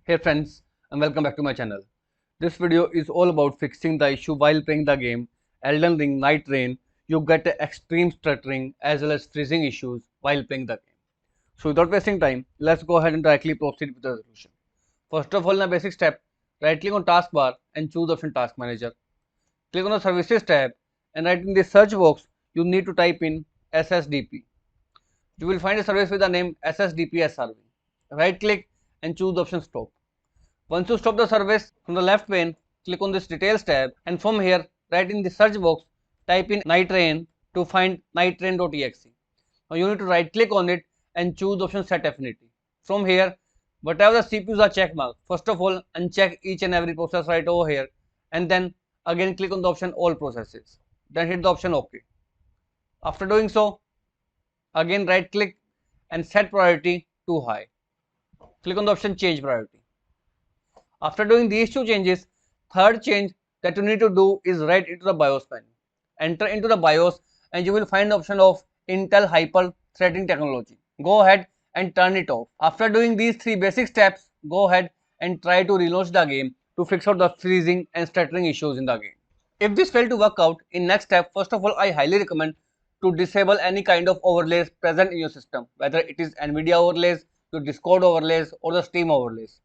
Hey friends, and welcome back to my channel. This video is all about fixing the issue while playing the game Elden Ring Night Rain. You get extreme stuttering as well as freezing issues while playing the game. So without wasting time, let's go ahead and directly proceed with the solution. First of all, in the basic step, right click on taskbar and choose the option Task Manager. Click on the Services tab and right in the search box, you need to type in SSDP. You will find a service with the name SSDP SRV. Right click and choose the option Stop. Once you stop the service, from the left pane, click on this Details tab and from here, right in the search box, type in nightreign to find nightreign.exe. Now you need to right click on it and choose the option Set Affinity. From here, whatever the CPUs are checkmarked, first of all, uncheck each and every process right over here and then again click on the option All Processes. Then hit the option OK. After doing so, again right click and set priority to high. Click on the option Change Priority. After doing these two changes, third change that you need to do is right into the BIOS menu. Enter into the BIOS and you will find the option of Intel Hyper Threading Technology. Go ahead and turn it off. After doing these three basic steps, go ahead and try to relaunch the game to fix out the freezing and stuttering issues in the game. If this failed to work out, in next step, first of all, I highly recommend to disable any kind of overlays present in your system, whether it is NVIDIA overlays, your Discord overlays or the Steam overlays.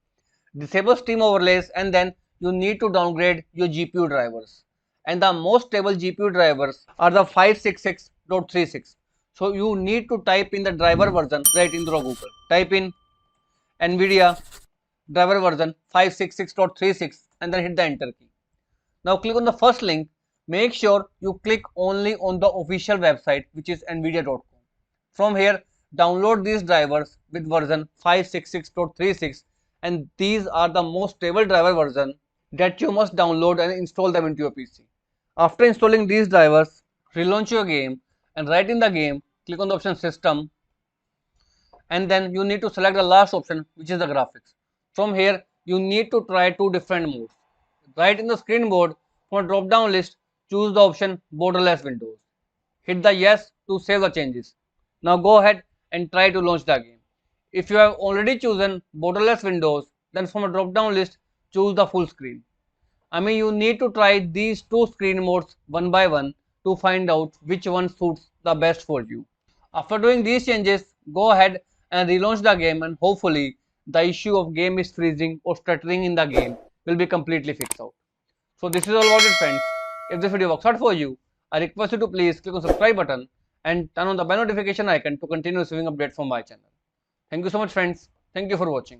Disable Steam overlays and then you need to downgrade your GPU drivers. And the most stable GPU drivers are the 566.36. So you need to type in the driver version right into the Google. Type in NVIDIA driver version 566.36 and then hit the enter key. Now click on the first link. Make sure you click only on the official website, which is nvidia.com. From here, download these drivers with version 566.36 and these are the most stable driver version that you must download and install them into your PC. After installing these drivers, relaunch your game and right in the game, click on the option System and then you need to select the last option, which is the graphics. From here, you need to try two different modes. Right in the screen board, from a drop down list, choose the option Borderless Windows. Hit the yes to save the changes. Now go ahead and try to launch the game. If you have already chosen Borderless Windows, then from a drop down list, choose the full screen. You need to try these two screen modes one by one to find out which one suits the best for you. After doing these changes, go ahead and relaunch the game and hopefully the issue of game is freezing or stuttering in the game will be completely fixed out. So this is all about it friends. If this video works out for you, I request you to please click on the subscribe button and turn on the bell notification icon to continue receiving updates from my channel. Thank you so much friends. Thank you for watching.